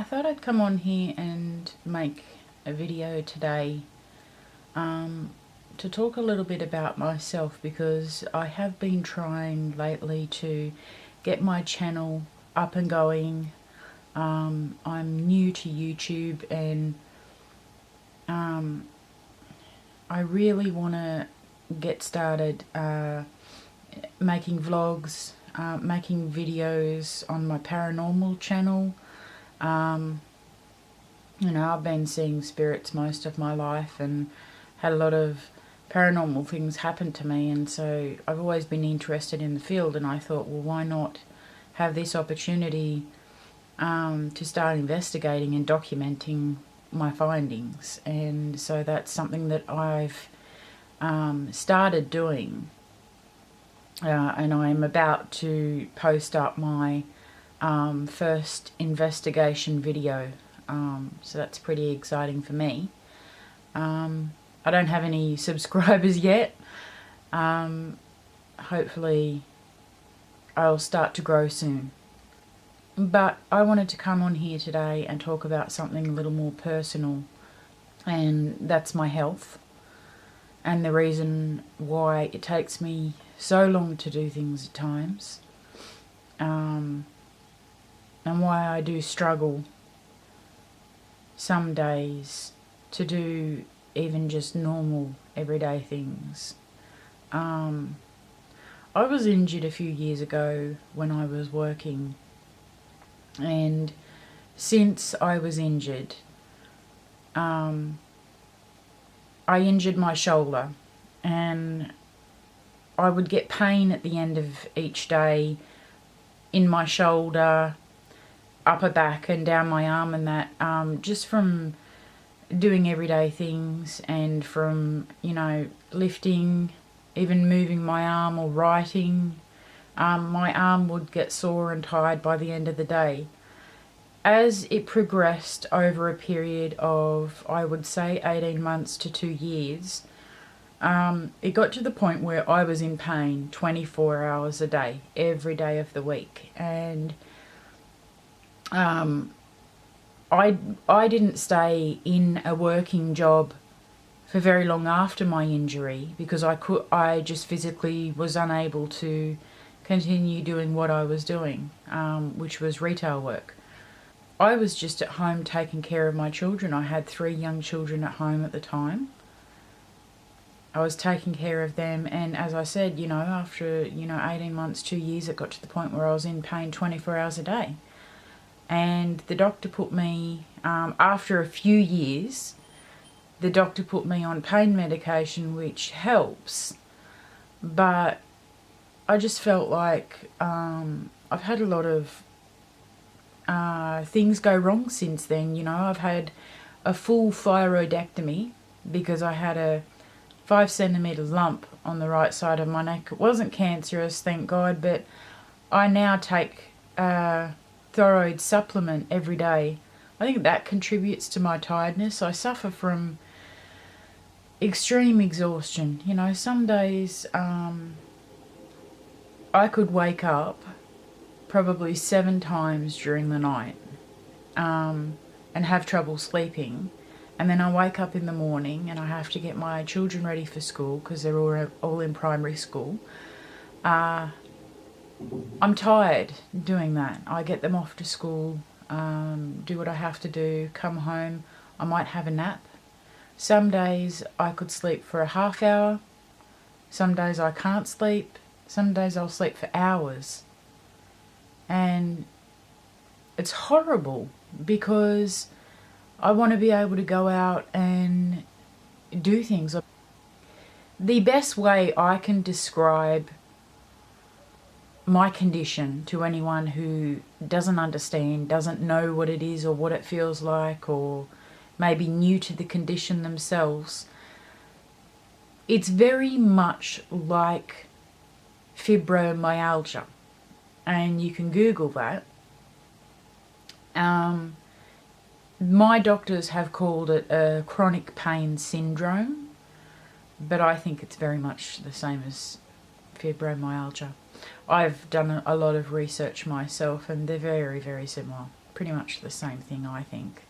thought I'd come on here and make a video today to talk a little bit about myself, because I have been trying lately to get my channel up and going. I'm new to YouTube, and I really want to get started making vlogs, making videos on my paranormal channel. You know, I've been seeing spirits most of my life and had a lot of paranormal things happen to me, and so I've always been interested in the field, and I thought, well, why not have this opportunity to start investigating and documenting my findings. And so that's something that I've started doing, and I'm about to post up my first investigation video, so that's pretty exciting for me. I don't have any subscribers yet. Hopefully I'll start to grow soon. But I wanted to come on here today and talk about something a little more personal, and that's my health, and the reason why it takes me so long to do things at times, and why I do struggle some days to do even just normal everyday things. I was injured a few years ago when I was working, and since I was injured, I injured my shoulder, and I would get pain at the end of each day in my shoulder, upper back and down my arm, and that just from doing everyday things, and from, you know, lifting, even moving my arm or writing. My arm would get sore and tired by the end of the day. As it progressed over a period of, I would say, 18 months to 2 years, it got to the point where I was in pain 24 hours a day, every day of the week. And I didn't stay in a working job for very long after my injury, because I just physically was unable to continue doing what I was doing, which was retail work. I was just at home taking care of my children. I had 3 young children at home at the time. I was taking care of them, and as I said, you know, after 18 months, 2 years, it got to the point where I was in pain 24 hours a day. And the doctor put me, after a few years, the doctor put me on pain medication, which helps, but I just felt like I've had a lot of things go wrong since then. You know, I've had a full thyroidectomy because I had a 5-centimetre lump on the right side of my neck. It wasn't cancerous, thank God, but I now take thyroid supplement every day. I think that contributes to my tiredness. I suffer from extreme exhaustion. You know, some days I could wake up probably 7 times during the night and have trouble sleeping, and then I wake up in the morning and I have to get my children ready for school because they're all in primary school. I'm tired doing that. I get them off to school, do what I have to do, come home, I might have a nap. Some days I could sleep for a half hour, some days I can't sleep, some days I'll sleep for hours. And it's horrible because I want to be able to go out and do things. The best way I can describe my condition to anyone who doesn't understand, doesn't know what it is or what it feels like, or maybe new to the condition themselves, it's very much like fibromyalgia, and you can Google that. My doctors have called it a chronic pain syndrome, but I think it's very much the same as fibromyalgia. I've done a lot of research myself, and they're very, very similar. pretty much the same thing, I think.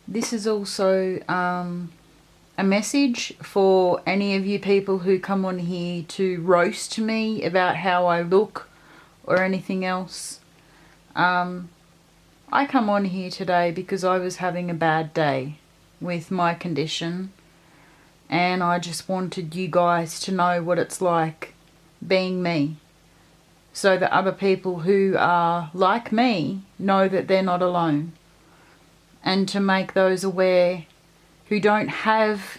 This is also a message for any of you people who come on here to roast me about how I look or anything else. I come on here today because I was having a bad day with my condition, and I just wanted you guys to know what it's like being me, so that other people who are like me know that they're not alone, and to make those aware who don't have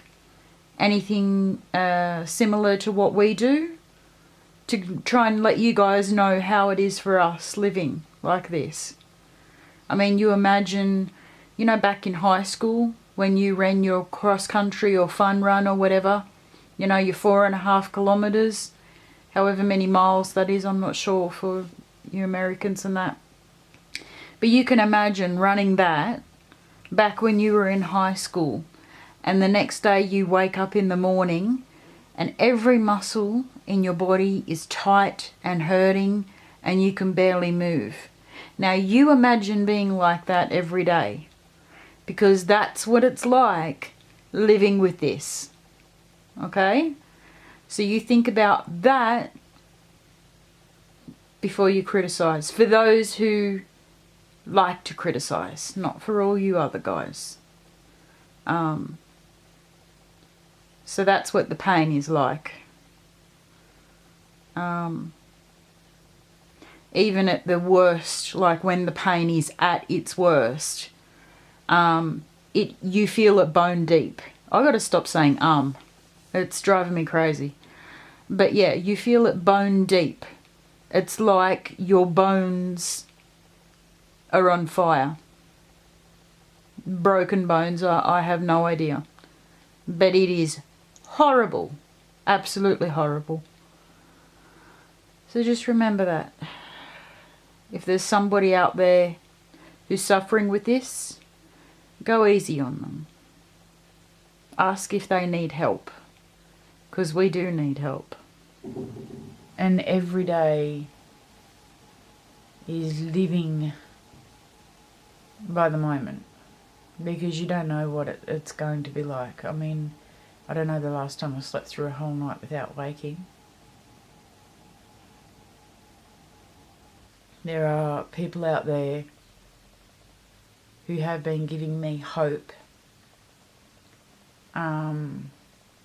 anything similar to what we do, to try and let you guys know how it is for us living like this. I mean, you imagine, you know, back in high school when you ran your cross country or fun run or whatever, you know, your 4.5 kilometres, however many miles that is, I'm not sure for you Americans and that. But you can imagine running that back when you were in high school, and the next day you wake up in the morning and every muscle in your body is tight and hurting and you can barely move. Now you imagine being like that every day, because that's what it's like living with this. Okay? So you think about that before you criticize. For those who like to criticize, not for all you other guys. So that's what the pain is like. Even at the worst, like when the pain is at its worst, you feel it bone deep. I got to stop saying it's driving me crazy. But yeah, you feel it bone deep. It's like your bones are on fire. Broken bones, I have no idea. But it is horrible. Absolutely horrible. So just remember that. If there's somebody out there who's suffering with this, go easy on them. Ask if they need help, because we do need help. And every day is living by the moment, because you don't know what it's going to be like. I mean, I don't know the last time I slept through a whole night without waking. There are people out there who have been giving me hope, and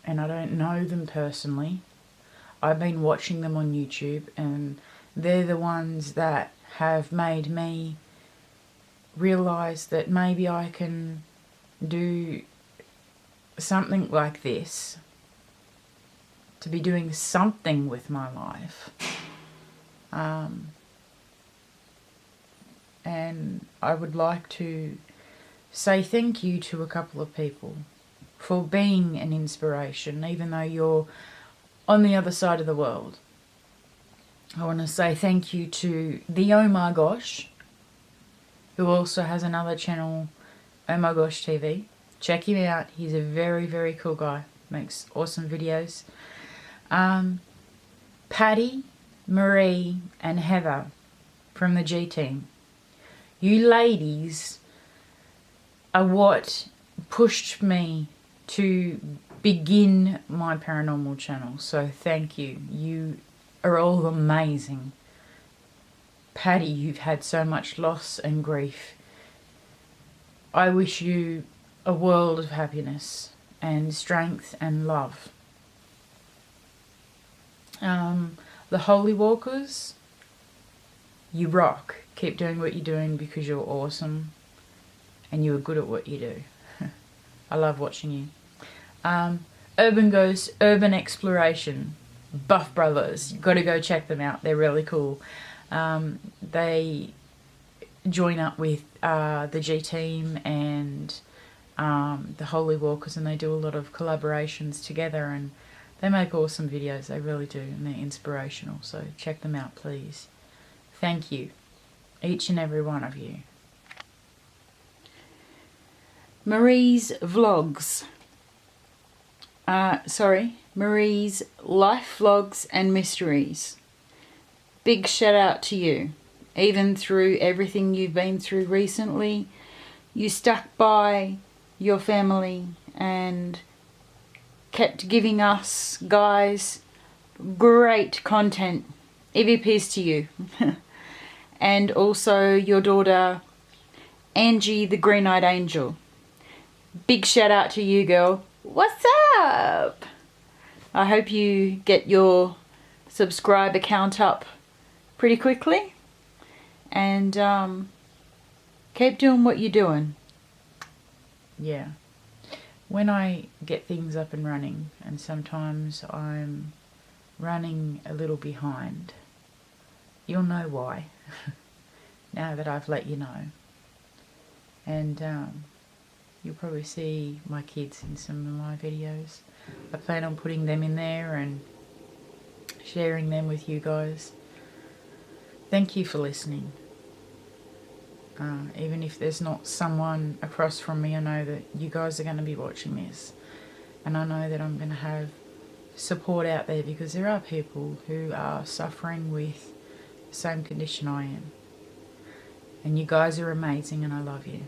I don't know them personally. I've been watching them on YouTube, and they're the ones that have made me realise that maybe I can do something like this, to be doing something with my life. And I would like to say thank you to a couple of people for being an inspiration, even though you're on the other side of the world. I want to say thank you to the Oh My Gosh, who also has another channel, Oh My Gosh TV. Check him out. He's a very, very cool guy. Makes awesome videos. Patty, Marie and Heather from the G Team. You ladies are what pushed me to begin my paranormal channel. So thank you. You are all amazing. Patty, you've had so much loss and grief. I wish you a world of happiness and strength and love. The Holy Walkers, you rock. Keep doing what you're doing, because you're awesome and you are good at what you do. I love watching you. Urban Ghost, Urban Exploration, Buff Brothers. You've got to go check them out. They're really cool. They join up with the G Team and the Holy Walkers, and they do a lot of collaborations together, and they make awesome videos. They really do, and they're inspirational. So check them out, please. Thank you, each and every one of you. Marie's Vlogs. Marie's Life Vlogs and Mysteries. big shout out to you. Even through everything you've been through recently, you stuck by your family and kept giving us guys great content. EVPs to you. And also your daughter Angie the Green-Eyed Angel. Big shout out to you, girl. What's up? I hope you get your subscriber count up pretty quickly. And keep doing what you're doing. Yeah. When I get things up and running, and sometimes I'm running a little behind, you'll know why. Now that I've let you know. And you'll probably see my kids in some of my videos. I plan on putting them in there and sharing them with you guys. Thank you for listening. Even if there's not someone across from me, I know that you guys are going to be watching this. And I know that I'm going to have support out there, because there are people who are suffering with the same condition I am. And you guys are amazing, and I love you.